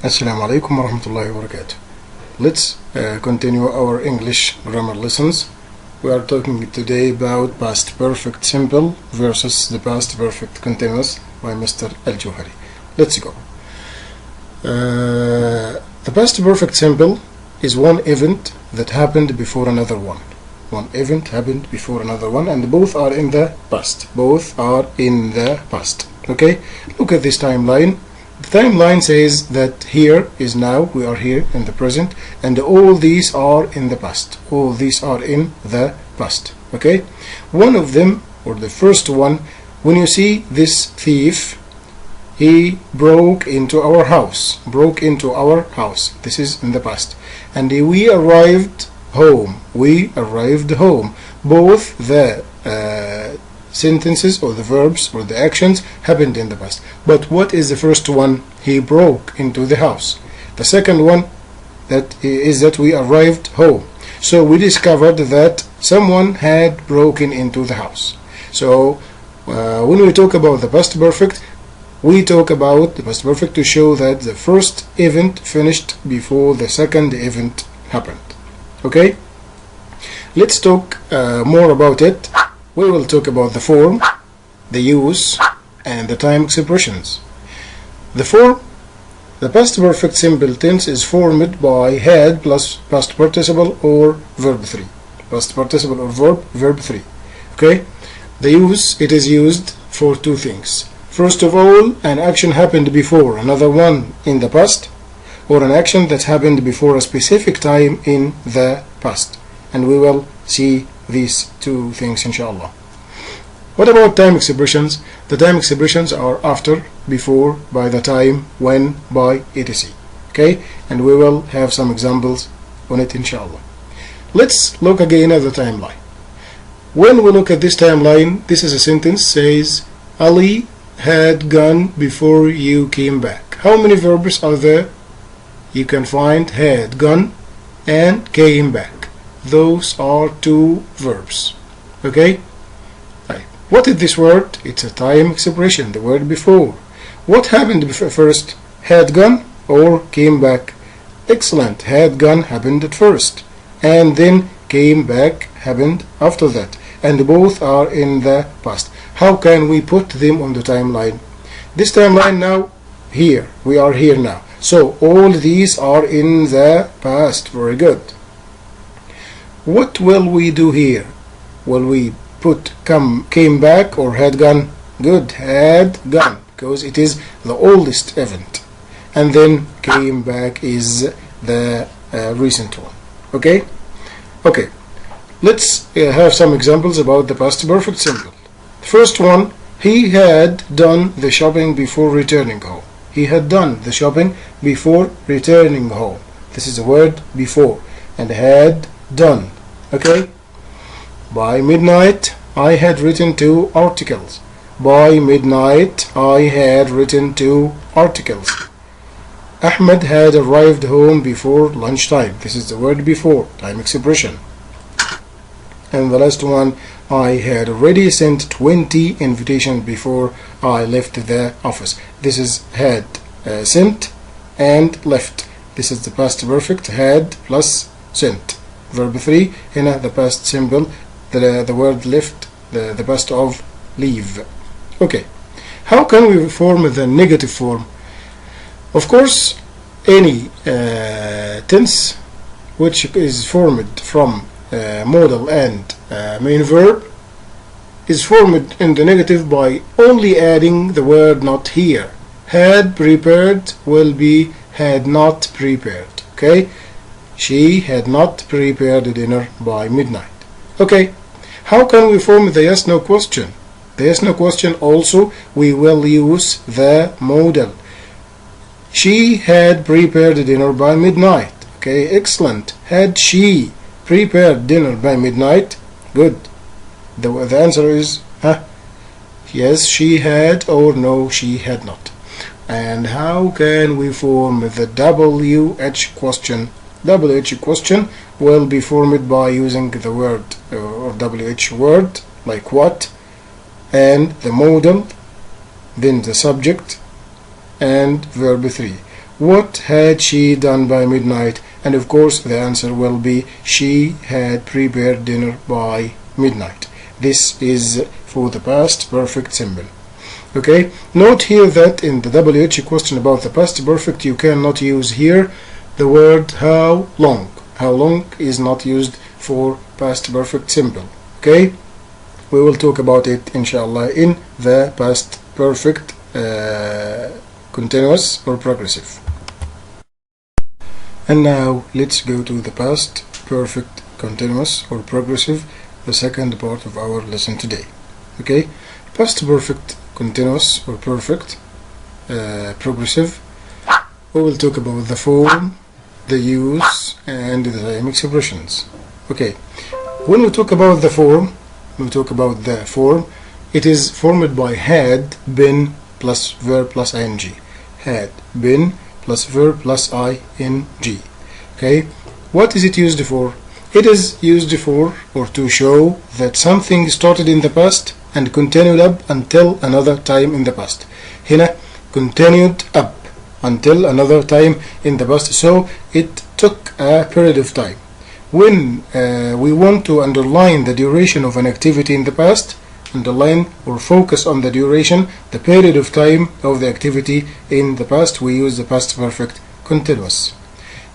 Assalamu alaikum wa rahmatullahi wa barakatuh. Let's continue our English grammar lessons. We are talking today about past perfect simple versus the past perfect continuous by Mr. Al-Juhari. Let's go. The past perfect simple is one event that happened before another one. One event happened before another one, and both are in the past. Both are in the past. Okay? Look at this timeline. The timeline says that here is now, we are here in the present, and all these are in the past. All these are in the past. Okay? One of them, or the first one, when you see this thief, he broke into our house. Broke into our house. This is in the past. And we arrived home. We arrived home. Both the sentences or the verbs or the actions happened in the past. But what is the first one? He broke into the house. The second one is that we arrived home. So we discovered that someone had broken into the house. So when we talk about the past perfect, we talk about the past perfect to show that the first event finished before the second event happened. Okay? Let's talk more about it. We will talk about the form, the use, and the time expressions. The form, the past perfect simple tense is formed by had plus past participle or verb 3. Past participle or verb 3. Okay? The use, it is used for two things. First of all, an action happened before another one in the past, or an action that happened before a specific time in the past. And we will see these two things inshallah. What about time expressions? The time expressions are after, before, by the time, when, by, etc. Okay? And we will have some examples on it inshallah. Let's look again at the timeline. When we look at this timeline, this is a sentence says Ali had gone before you came back. How many verbs are there? You can find had gone and came back. Those are two verbs. Okay? Right. What is this word? It's a time expression, the word before. What happened first? Had gone or came back? Excellent. Had gone happened at first, and then came back happened after that, and both are in the past. How can we put them on the timeline? This timeline now, here. We are here now. So all these are in the past. Very good. What will we do here? Will we put came back or had gone? Good, had gone, because it is the oldest event. And then came back is the recent one. Okay? Okay. Let's have some examples about the past perfect simple. First one, he had done the shopping before returning home. He had done the shopping before returning home. This is the word before. And had done. Okay? By midnight, I had written 2 articles. By midnight, I had written 2 articles. Ahmed had arrived home before lunchtime. This is the word before, time expression. And the last one, I had already sent 20 invitations before I left the office. This is had sent and left. This is the past perfect, had plus sent. Verb 3, in the past simple, the word left, the past of leave. Okay. How can we form the negative form? Of course, any tense which is formed from modal and main verb is formed in the negative by only adding the word not here. Had prepared will be had not prepared. Okay? She had not prepared dinner by midnight. Okay. How can we form the yes no question? The yes no question also we will use the modal. She had prepared dinner by midnight. Okay, excellent. Had she prepared dinner by midnight? Good. The answer is yes, she had, or no, she had not. And how can we form the WH question? WH question will be formed by using the word or WH word like what, and the modal, then the subject, and verb 3. what had she done by midnight? And of course the answer will be she had prepared dinner by midnight. This is for the past perfect simple. Okay, note here that in the WH question about the past perfect you cannot use here the word how long. How long is not used for past perfect simple. Okay, we will talk about it inshallah in the past perfect continuous or progressive. And now let's go to the past perfect continuous or progressive, the second part of our lesson today. Okay, past perfect continuous or perfect progressive, we will talk about the form, the use, and the time expressions. Okay, when we talk about the form, it is formed by had, been, plus verb plus ing. Had, been, plus verb plus ing. Okay, what is it used for? It is used for or to show that something started in the past and continued up until another time in the past. هنا continued up until another time in the past, so it took a period of time. When we want to underline the duration of an activity in the past, underline or focus on the duration, the period of time of the activity in the past, we use the past perfect continuous.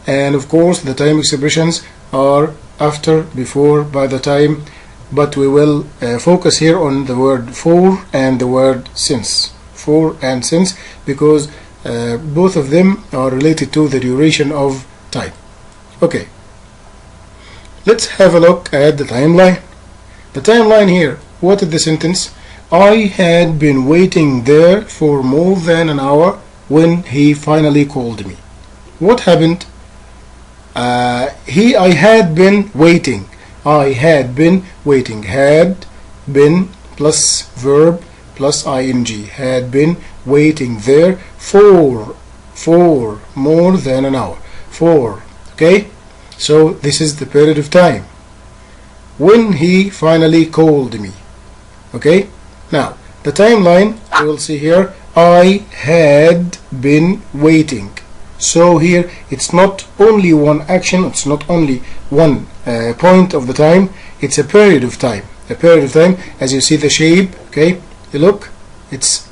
And of course the time expressions are after, before, by the time, but we will focus here on the word for and the word since. For and since, because both of them are related to the duration of time. Okay, let's have a look at the timeline. The timeline here, what is the sentence? I had been waiting there for more than an hour when he finally called me. What happened? I had been waiting. I had been waiting. Had been plus verb plus ing. Had been waiting there for more than an hour. For, okay? So this is the period of time when he finally called me. Okay, now the timeline we will see here. I had been waiting. So here it's not only one action, it's not only one point of the time, it's a period of time. A period of time, as you see the shape. Okay, you look, it's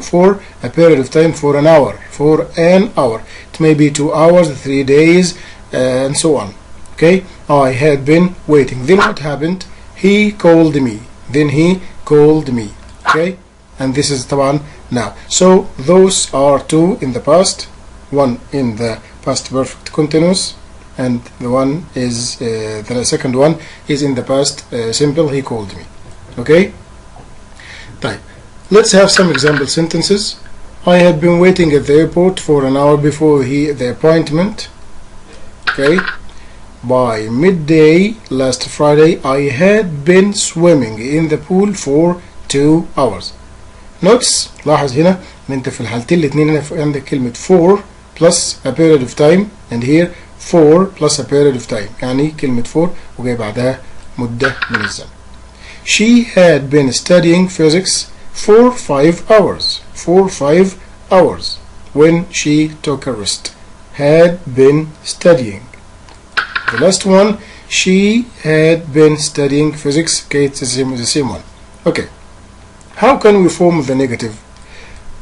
for a period of time, for an hour. For an hour, it may be 2 hours, 3 days, and so on. Okay, I had been waiting. Then what happened? He called me. Then he called me. Okay, and this is طبعا now. So those are two in the past, one in the past perfect continuous, and the one is the second one is in the past simple. He called me. Okay, طيب, let's have some example sentences. I had been waiting at the airport for an hour before the appointment. Okay, by midday last Friday I had been swimming in the pool for 2 hours. Notice, لاحظ هنا ان انت في الحالتين الاثنين هنا عندك كلمة for plus a period of time, and here for plus a period of time. يعني كلمة for وجاي بعدها مدة من الزمن. She had been studying physics for 5 hours. For 5 hours when she took a rest. Had been studying. The last one, she had been studying physics. Okay, it's the same one. Okay, how can we form the negative?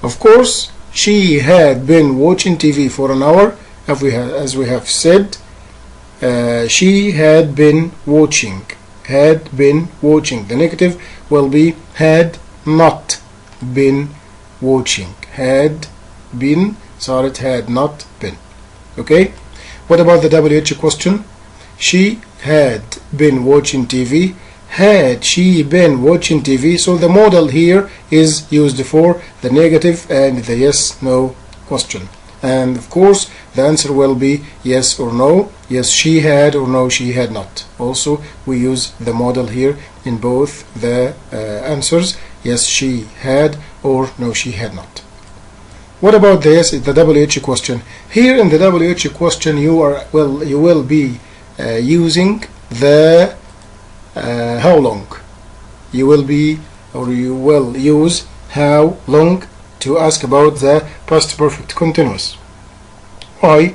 Of course, she had been watching TV for an hour, as we have said. She had been watching. Had been watching. The negative will be had not been watching. Had been, sorry, it had not been. Okay, what about the WH question? She had been watching TV. Had she been watching TV? So the model here is used for the negative and the yes no question, and of course the answer will be yes or no. Yes she had, or no she had not. Also we use the model here in both the answers. Yes she had, or no she had not. What about this? The WH question. Here in the WH question you will be using the how long. You will use how long to ask about the past perfect continuous. Why?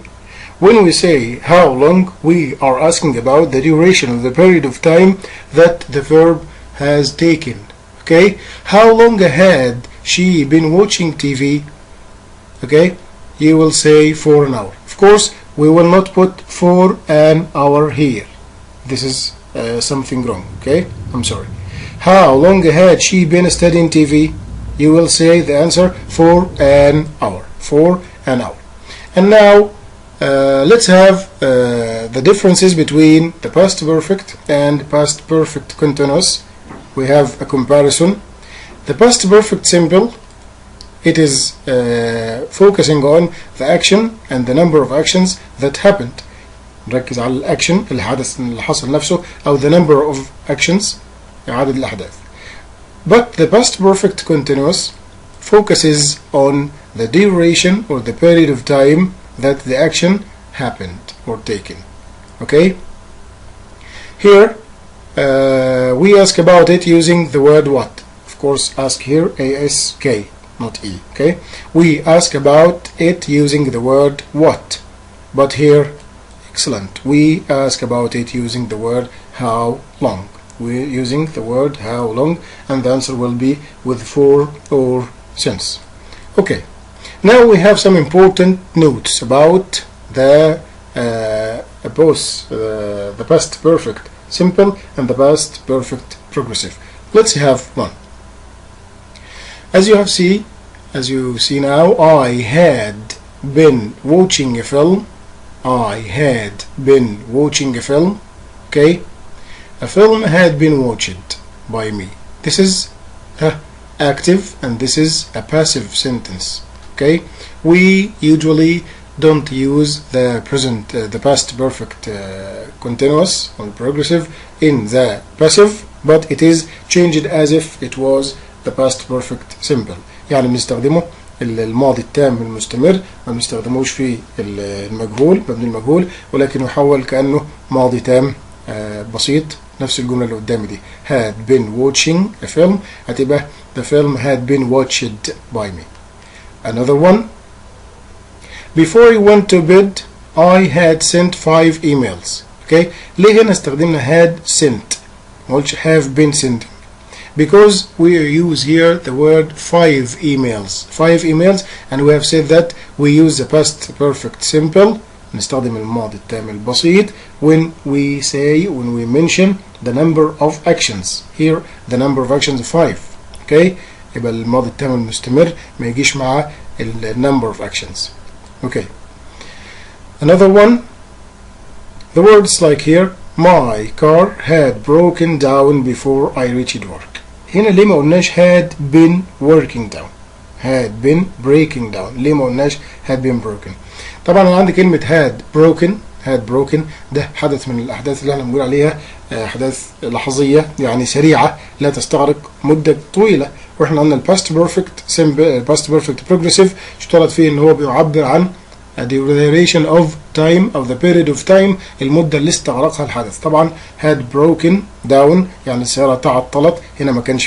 When we say how long, we are asking about the duration of the period of time that the verb has taken. Okay? How long had she been watching TV? Okay? You will say for an hour. Of course, we will not put for an hour here. This is something wrong. Okay? I'm sorry. How long had she been studying TV? You will say the answer for an hour. For an hour. And now let's have the differences between the past perfect and past perfect continuous. We have a comparison. The past perfect simple, it is focusing on the action and the number of actions that happened. نركز على الأكشن الحدث اللي حصل نفسه أو the number of actions عدد الأحداث. But the past perfect continuous focuses on the duration or the period of time that the action happened or taken. Okay? Here we ask about it using the word what. Of course, ask here ask, not e. Okay? We ask about it using the word what. But here, excellent. We ask about it using the word how long. We're using the word how long, and the answer will be with for or since. Okay. Now we have some important notes about the both the past perfect simple and the past perfect progressive. Let's have one. As you see now, I had been watching a film. I had been watching a film. Okay, a film had been watched by me. This is active and this is a passive sentence. Okay, we usually don't use the present, the past perfect continuous or progressive in the passive, but it is changed as if it was the past perfect simple. يعني بنستخدمه الماضي التام المستمر، ما بنستخدموش في المجهول مبني المجهول، ولكن يحول كأنه ماضي تام بسيط. نفس الجملة اللي قدامي دي had been watching a film هتبقى the film had been watched by me. Another one. Before I went to bed I had sent 5 emails. Okay, ليه هنا استخدمنا had sent ما قلتش have been sending? Because we use here the word 5 emails and we have said that we use the past perfect simple نستخدم الماضي التام البسيط when we mention the number of actions. Here the number of actions 5. Okay, يبقى الماضي التام المستمر ما يجيش مع number of actions. Okay, another one. The words like here my car had broken down before I reached work. هنا ليه ما قلناش had been working down؟ had been breaking down. ليه ما قلناش had been broken؟ طبعا انا عندي كلمة had broken ده حدث من الأحداث اللي احنا بنقول عليها أحداث لحظية يعني سريعة لا تستغرق مدة طويلة، واحنا قلنا الباست بيرفكت الباست بيرفكت بروجريسيف اشترط فيه ان هو بيعبر عن the duration of time of the period of time المدة اللي استغرقها الحدث. طبعا had broken down يعني السيارة تعطلت، هنا ما كانش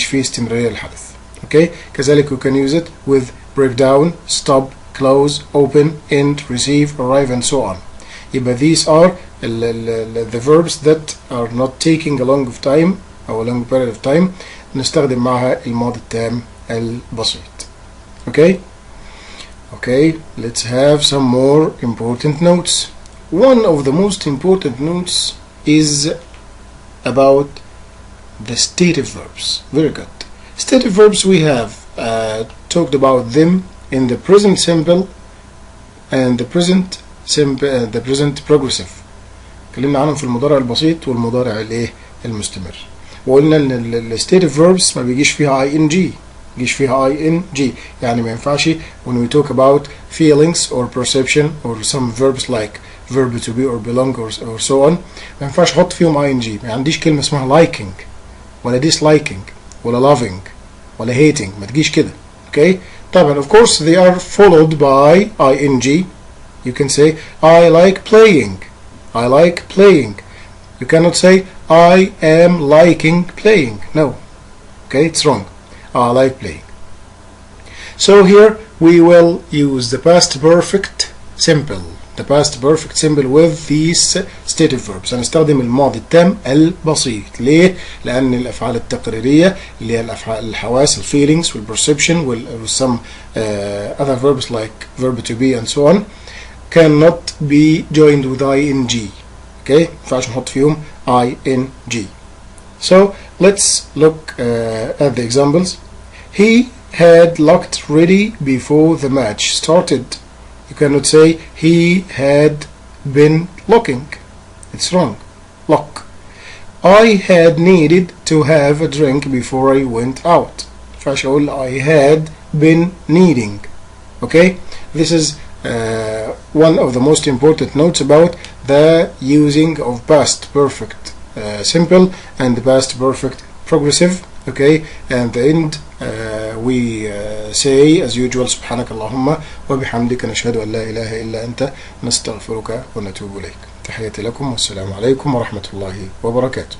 فيه استمرارية للحدث. اوكي، كذلك you can use it with break down, stop, close, open, end, receive, arrive and so on. يبقى these are the verbs that are not taking a long of time أو a long period of time نستخدم معها الماضي التام البسيط. Okay? Okay, let's have some more important notes. One of the most important notes is about the stative verbs. Very good. Stative verbs we have talked about them in the present simple and the present progressive. اتكلمنا عنهم في المضارع البسيط والمضارع المستمر. وقلنا ان الستيتيف verbs ما بيجيش فيها ing، يجيش فيها ing، يعني ما ينفعش when we talk about feelings or perception or some verbs like verb to be or belong or so on ما ينفعش احط فيهم ing. ما عنديش كلمة اسمها liking ولا disliking ولا loving ولا hating، ما تجيش كده. Okay, طبعا of course they are followed by ing. You can say I like playing. I like playing. You cannot say I am liking playing. No. Okay, it's wrong. I like playing. So here we will use the past perfect simple. The past perfect simple with these stative verbs. هنستخدم الماضي التام البسيط. ليه؟ لأن الأفعال التقريرية اللي هي الأفعال الحواس feelings perception some other verbs like verb to be and so on cannot be joined with ing. Okay? ما ينفعش نحط فيهم ing. So let's look at the examples. He had looked ready before the match started. You cannot say he had been looking. It's wrong. Look. I had needed to have a drink before I went out. فأقول I had been needing. Okay? This is one of the most important notes about the using of past perfect simple and past perfect progressive. Okay? And the end we say as usual سبحانك اللهم وبحمدك نشهد أن لا إله إلا أنت نستغفرك ونتوب إليك. تحياتي لكم والسلام عليكم ورحمة الله وبركاته.